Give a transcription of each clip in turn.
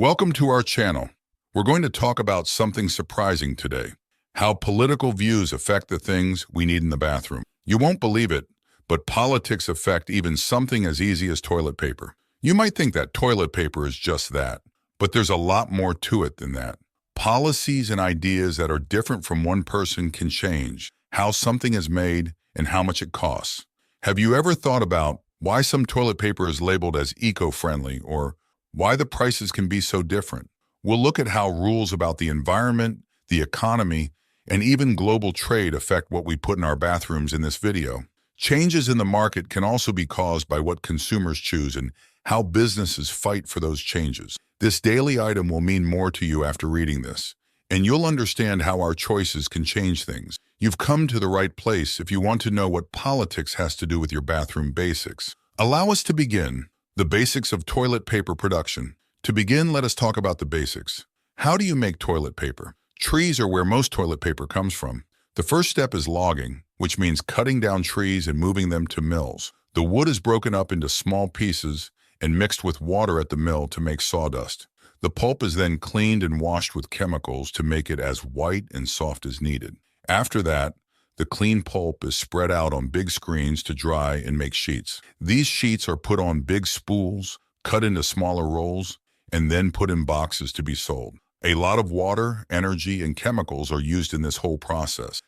Welcome to our channel. We're going to talk about something surprising today, how political views affect the things we need in the bathroom. You won't believe it, but politics affect even something as easy as toilet paper. You might think that toilet paper is just that, but there's a lot more to it than that. Policies and ideas that are different from one person can change how something is made and how much it costs. Have you ever thought about why some toilet paper is labeled as eco-friendly or why the prices can be so different? We'll look at how rules about the environment, the economy, and even global trade affect what we put in our bathrooms in this video. Changes in the market can also be caused by what consumers choose and how businesses fight for those changes. This daily item will mean more to you after reading this, and you'll understand how our choices can change things. You've come to the right place if you want to know what politics has to do with your bathroom basics. Allow us to begin. The basics of toilet paper production. To begin, let us talk about the basics. How do you make toilet paper? Trees are where most toilet paper comes from. The first step is logging, which means cutting down trees and moving them to mills. The wood is broken up into small pieces and mixed with water at the mill to make sawdust. The pulp is then cleaned and washed with chemicals to make it as white and soft as needed. After that, the clean pulp is spread out on big screens to dry and make sheets. These sheets are put on big spools, cut into smaller rolls, and then put in boxes to be sold. A lot of water, energy, and chemicals are used in this whole process.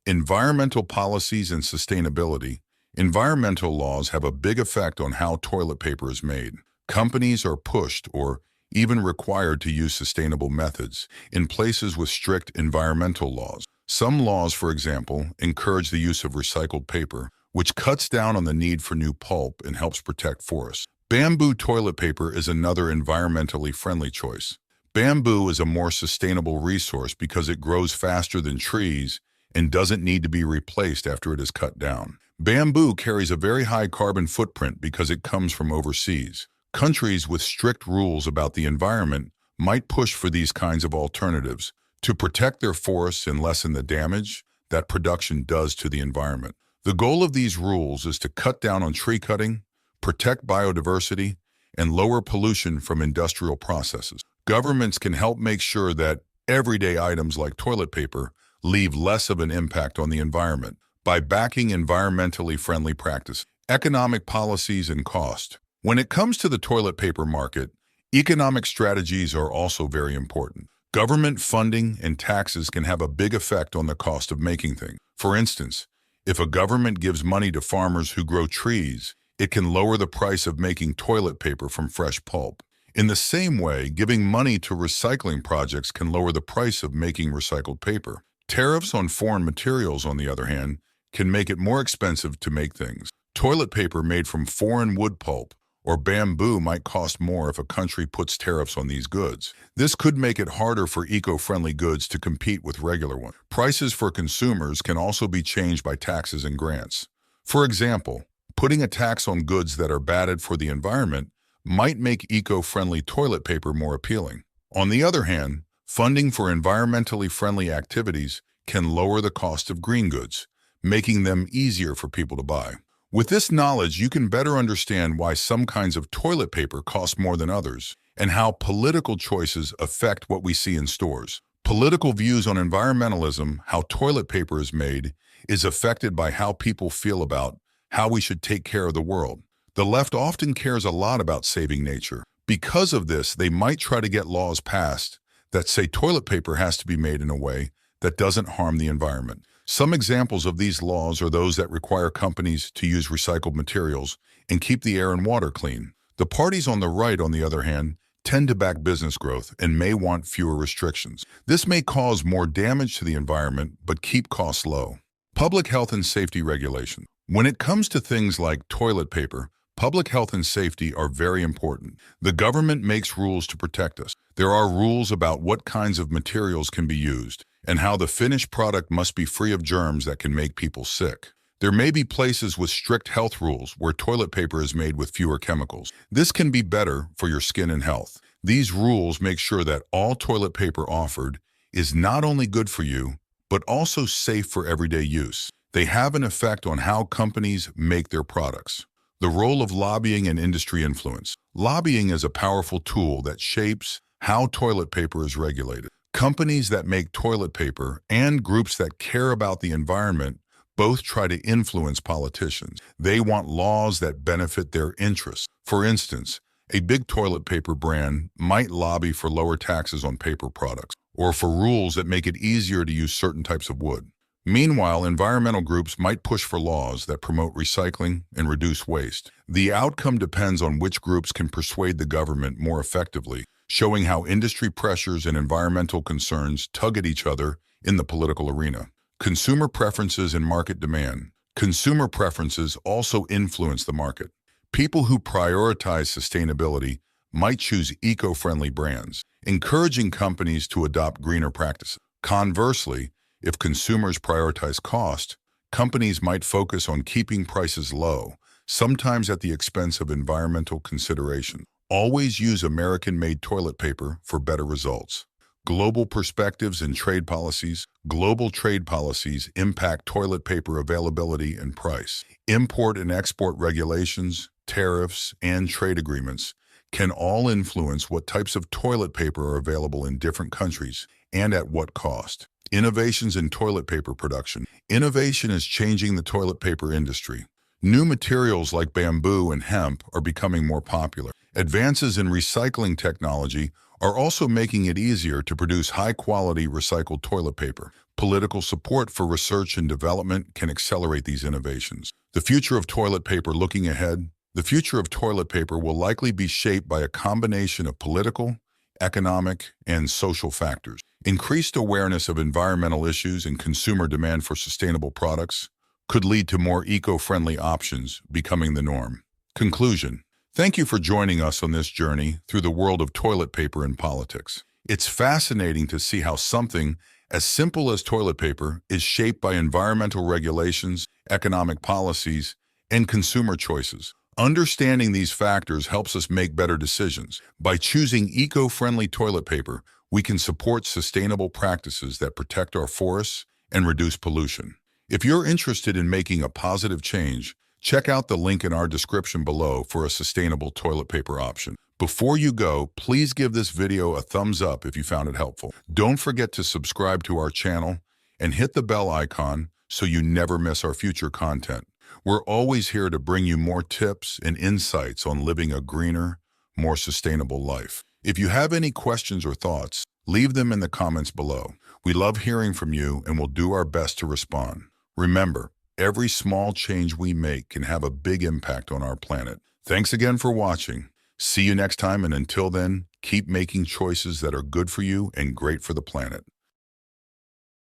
Environmental policies and sustainability. Environmental laws have a big effect on how toilet paper is made. Companies are pushed or even required to use sustainable methods in places with strict environmental laws. Some laws, for example, encourage the use of recycled paper, which cuts down on the need for new pulp and helps protect forests. Bamboo toilet paper is another environmentally friendly choice. Bamboo is a more sustainable resource because it grows faster than trees and doesn't need to be replaced after it is cut down. Bamboo carries a very high carbon footprint because it comes from overseas. Countries with strict rules about the environment might push for these kinds of alternatives to protect their forests and lessen the damage that production does to the environment. The goal of these rules is to cut down on tree cutting, protect biodiversity, and lower pollution from industrial processes. Governments can help make sure that everyday items like toilet paper leave less of an impact on the environment by backing environmentally friendly practices. Economic policies and cost. When it comes to the toilet paper market, economic strategies are also very important. Government funding and taxes can have a big effect on the cost of making things. For instance, if a government gives money to farmers who grow trees, it can lower the price of making toilet paper from fresh pulp. In the same way, giving money to recycling projects can lower the price of making recycled paper. Tariffs on foreign materials, on the other hand, can make it more expensive to make things. Toilet paper made from foreign wood pulp or bamboo might cost more if a country puts tariffs on these goods. This could make it harder for eco-friendly goods to compete with regular ones. Prices for consumers can also be changed by taxes and grants. For example, putting a tax on goods that are bad for the environment might make eco-friendly toilet paper more appealing. On the other hand, funding for environmentally friendly activities can lower the cost of green goods, making them easier for people to buy. With this knowledge, you can better understand why some kinds of toilet paper cost more than others, and how political choices affect what we see in stores. Political views on environmentalism, how toilet paper is made, is affected by how people feel about how we should take care of the world. The left often cares a lot about saving nature. Because of this, they might try to get laws passed that say toilet paper has to be made in a way that doesn't harm the environment. Some examples of these laws are those that require companies to use recycled materials and keep the air and water clean. The parties on the right, on the other hand, tend to back business growth and may want fewer restrictions. This may cause more damage to the environment but keep costs low. Public health and safety regulation. When it comes to things like toilet paper, public health and safety are very important. The government makes rules to protect us. There are rules about what kinds of materials can be used and how the finished product must be free of germs that can make people sick. There may be places with strict health rules where toilet paper is made with fewer chemicals. This can be better for your skin and health. These rules make sure that all toilet paper offered is not only good for you, but also safe for everyday use. They have an effect on how companies make their products. The role of lobbying and industry influence. Lobbying is a powerful tool that shapes How toilet paper is regulated. Companies that make toilet paper and groups that care about the environment both try to influence politicians. They want laws that benefit their interests. For instance, a big toilet paper brand might lobby for lower taxes on paper products or for rules that make it easier to use certain types of wood. Meanwhile, environmental groups might push for laws that promote recycling and reduce waste. The outcome depends on which groups can persuade the government more effectively, showing how industry pressures and environmental concerns tug at each other in the political arena. Consumer preferences and market demand. Consumer preferences also influence the market. People who prioritize sustainability might choose eco-friendly brands, encouraging companies to adopt greener practices. Conversely, if consumers prioritize cost, companies might focus on keeping prices low, sometimes at the expense of environmental consideration. Always use American-made toilet paper for better results. Global perspectives and trade policies. Global trade policies impact toilet paper availability and price. Import and export regulations, tariffs, and trade agreements can all influence what types of toilet paper are available in different countries and at what cost. Innovations in toilet paper production. Innovation is changing the toilet paper industry. New materials like bamboo and hemp are becoming more popular. Advances in recycling technology are also making it easier to produce high-quality recycled toilet paper. Political support for research and development can accelerate these innovations. The future of toilet paper. Looking ahead, the future of toilet paper will likely be shaped by a combination of political, economic, and social factors. Increased awareness of environmental issues and consumer demand for sustainable products could lead to more eco-friendly options becoming the norm. Conclusion. Thank you for joining us on this journey through the world of toilet paper and politics. It's fascinating to see how something as simple as toilet paper is shaped by environmental regulations, economic policies, and consumer choices. Understanding these factors helps us make better decisions. By choosing eco-friendly toilet paper, we can support sustainable practices that protect our forests and reduce pollution. If you're interested in making a positive change, check out the link in our description below for a sustainable toilet paper option. Before you go, please give this video a thumbs up if you found it helpful. Don't forget to subscribe to our channel and hit the bell icon so you never miss our future content. We're always here to bring you more tips and insights on living a greener, more sustainable life. If you have any questions or thoughts, leave them in the comments below. We love hearing from you and we'll do our best to respond. Remember, every small change we make can have a big impact on our planet. Thanks again for watching. See you next time, and until then, keep making choices that are good for you and great for the planet.